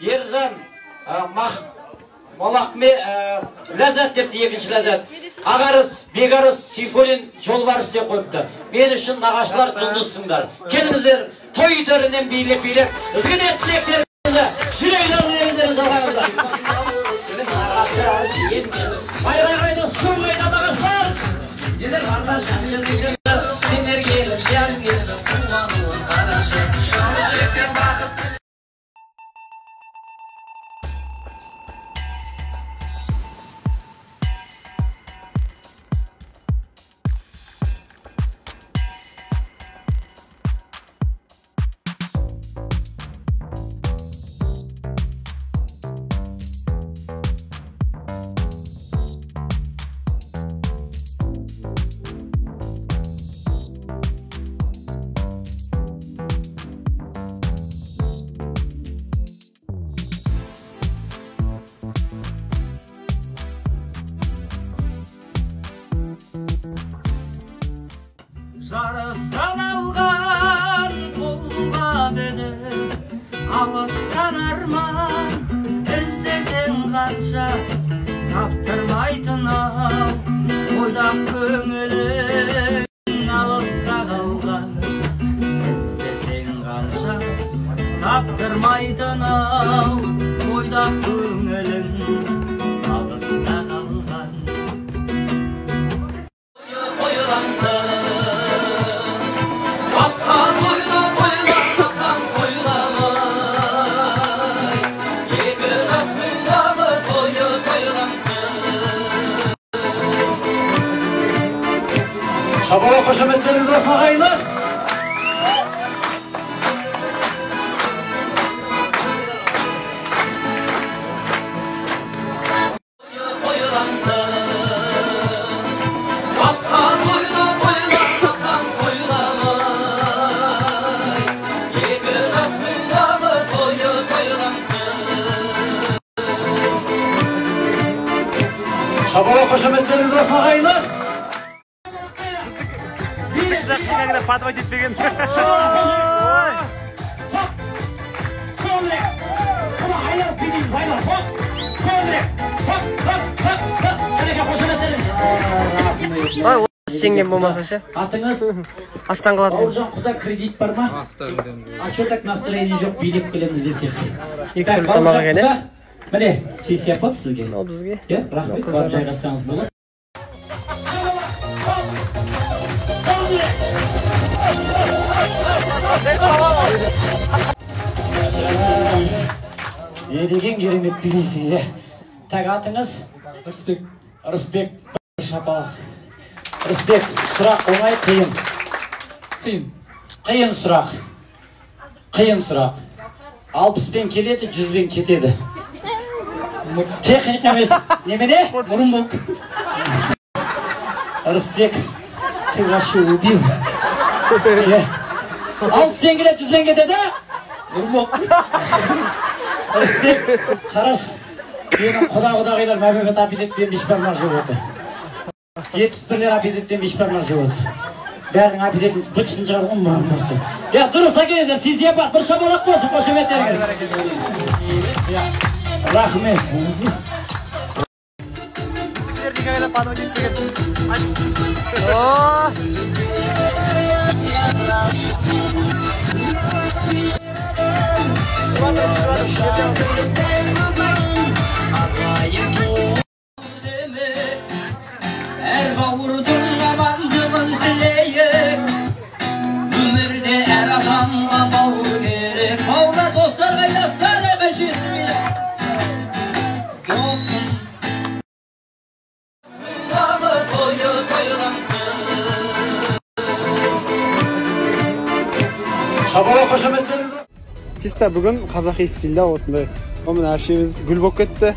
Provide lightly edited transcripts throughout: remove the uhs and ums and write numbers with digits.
Ержан, Ләззат депті, екінші Ләззат. Ағарыс, Бегарыс, Сейфуллин, Жолбарыс деп қойыпты. Мен үшін нағашылар жұлдызсыңдар. Келіңіздер, той төрінен билеп, ізгіне тілектеріңізді, жүрегілеріңіздерін жалғаңыздар. Бай, дос, көп қайда нағашылар. Дедер, барда шашыр келіңдер, сендер келіп, шағын келіп, қуануын қарашы. Жүректен бақыт. Жарыстан алған қолға бөліп, алыстан арман іздесең қанша таптырмайтын ау, ойдақ көңілің алыста қалған, іздесең қанша таптырмайтын ау, ойдақ көңілің алыста қалған. Шабала қошаметтеріңіз болсын ағайындар. Шабала қошаметтеріңіз болсын ағайындар. Жаққиға подводить етпеген. Сенген болмаса ше? Атыңыз? Аштан қалатын. Бауыржан, құда кредит бар ма? А чё так настроение жоқ, билеп келеміз десек? Екі түрлі тамақ екен, е? Міне, сессия пап сізге. Ол бізге. Рахмет, бар жайғасаңыз болады. Не деген керемет билейсің, е? Так, атыңыз? Рысбек Шапалақ. Рысбек, сұрақ оңай, қиын. Қиын сұрақ. 60-пен келеді, 100-бен кетеді. Техника емес. Немене? Бұрын бұл. Рысбек, ты вообще убил. 60-пен келеді, 100-бен кетеді. Бұрын бұл. Рысбек, қараш. Менің құда-құдағайлар мәбебет аппетитпен бешбармақ жеп отыр. 71-лер аппетитпен бешбармақ жеп отыр. Бәрінің аппетитін бычын шығарғым мұрын. Дұрыс әкеліңдер, сізге бар, бір шабалақ болсын, қошеметтеріңіз. Рахмет. Сіздердің подводить етпеген. Әр бауырдың амандығын тілейік, өмірде әр адамға бауыр керек. Бауырда достар қайда сары бәшесімен досым дағы тойы тойлансын. Шабала қошеметтеріңіз. Чисто бүгін қазақи стильда осындай. Оның әпшеміз гүл болып кетті.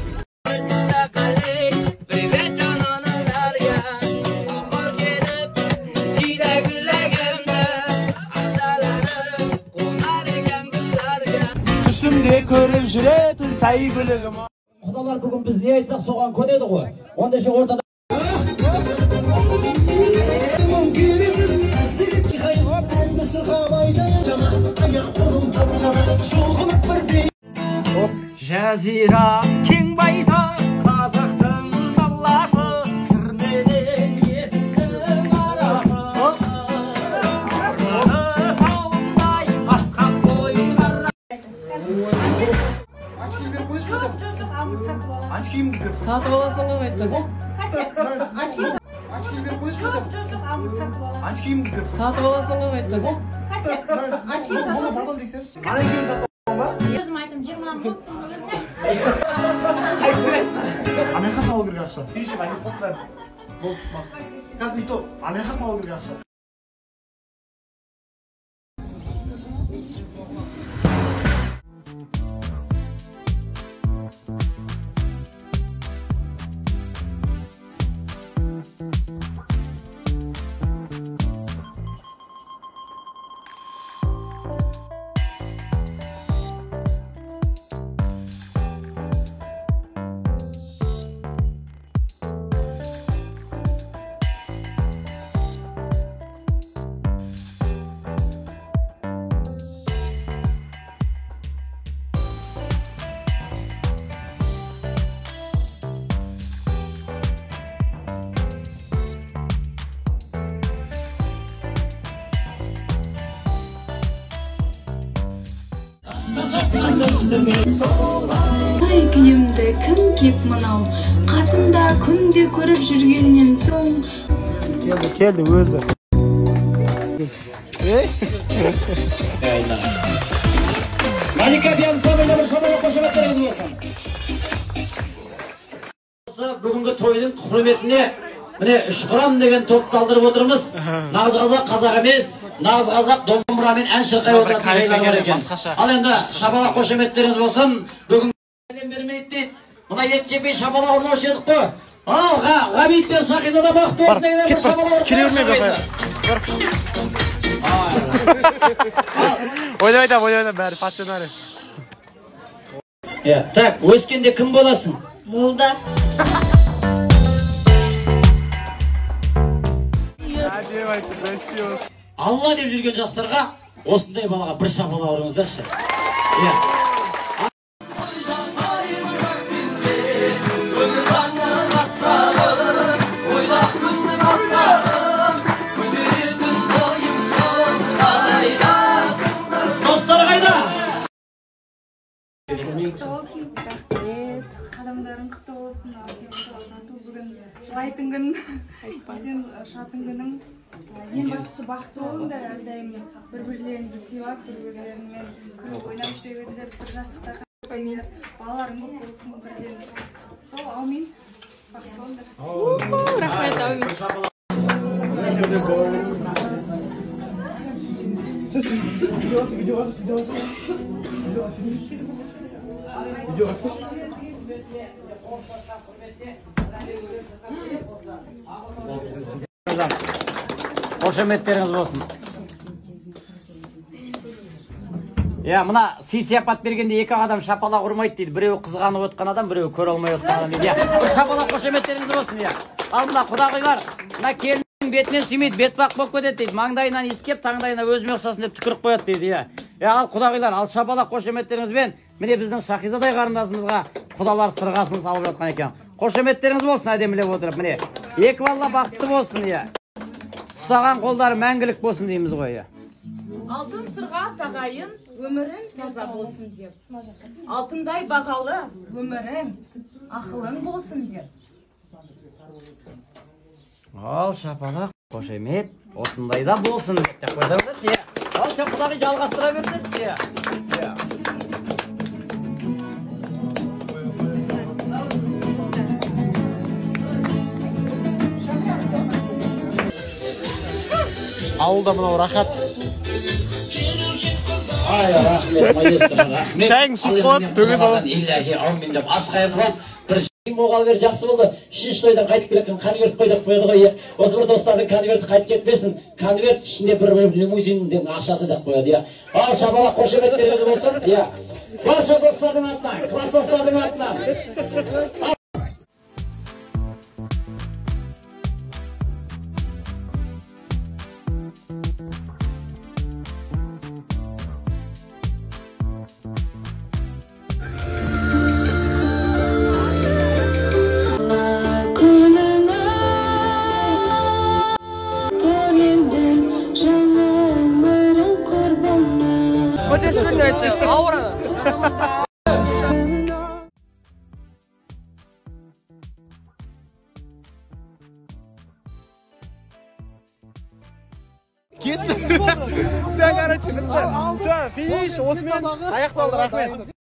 Түсімде көріп жүретін сай гүлігім. Құдалар бүгін біз не айтсақ соған көнеді ғой. Онда ше ортада Жазира кең байтақ қазақтың даласы, сірнеден еттің арасы. Тауындай асқақ бойғара. Сатып аласың ғой айтты. Сатып аласың ғой айтты. Өзім айтым 20 мың отсын өзіне. Америка салу керек ақша. Күйші айтып қоқтар. Қазір не то, Америка салу керек ақша. Ай күйімді кім кеп мынау, қасымда күнде көріп жүргеннен соң. Келді өзі. Малика Биансабырға бір шабала қошеметтеріңіз болсын. Бүгінгі тойдың құрметіне міне Үшқұрам деген топты алдырып отырмыз. Нағыз қазақ емес, нағыз қазақ домбырамен ән шырқай отыратын жайлар бар екен. Ал енді шабала қошеметтеріңіз болсын. Бүгін бермейді дейді. Мына ет жепей шабала ұрлаушы едік қой. Ал Ғабитпен Шақизада бақытты болсын деген бір шабала Ойнайда, бәрі пассионары. Так, өскенде кім боласың? Молда. Алла деп жүрген жастарға осындай балаға бір шабала ұрыңыздаршы. Достар қайда? Қадамдарың құтты болсын, бүгін жылайтын күн, ертең шатын күнің. Ең бастысы бақытты болыңдар, әрдайым бір-бірлеріңді сыйлап, бір-бірлеріңмен күліп ойнап жүре беріңдер, бір жастықта қалмаңдар, балаларың көп болсын бірден. Сол, аумин. Бақытты болыңдар. Рахмет, аумин. Қошеметтеріңіз болсын. Мына сый-сияпат бергенде екі адам шапалақ ұрмайды дейді. Біреуі қызғанып отқан адам, біреуі көре алмай отқан адам дейді. Бір шапалақ қошеметтеріңіз болсын. Ал мына құдағилар, мына келіннің бетінен сүймейді, бетпақ болып кетеді дейді. Маңдайынан иіскеп, таңдайына өзіме ұқсасын деп түкіріп қояды дейді. Ал құдағилар, ал шапалақ қошеметтеріңізбен міне біздің Шақизадай қарындасымызға құдалар сырғасын салып жатқан екен. Қошеметтеріңіз болсын, әдемілеп отырып. Міне, екі балла бақытты болсын. Ұстаған қолдары мәңгілік болсын дейміз ғой. Алтын сырға тағайын, өмірің таза болсын деп. Алтындай бағалы өмірің, ақылың болсын деп. Ал шапалақ қошемет осындайда болсын деп қойсаңыздаршы. Ал құдағи жалғастыра берсеңізші. Ауылда мынау рахат. Рахмет, маэстро, рахмет. Шайың суық болады, төгіс аласың. Иллахи, аумин деп ас қайырып алып, бір жиын болғалы бері жақсы болды. Үшінші тойдан қайтып келген конверт қойдық қойды ғой. Осы бір достардың конверті қайтып кетпесін. Конверт ішінде бір лимузиндің ақшасы деп қояды. Ал шапалақ қошеметтеріңіз болсын. Барша достардың атынан, класстастардың атынан. Ötesinden ötesi avradı. Sen kara çıktın. Sen finish. Osman ayakta oldu. Rahmet.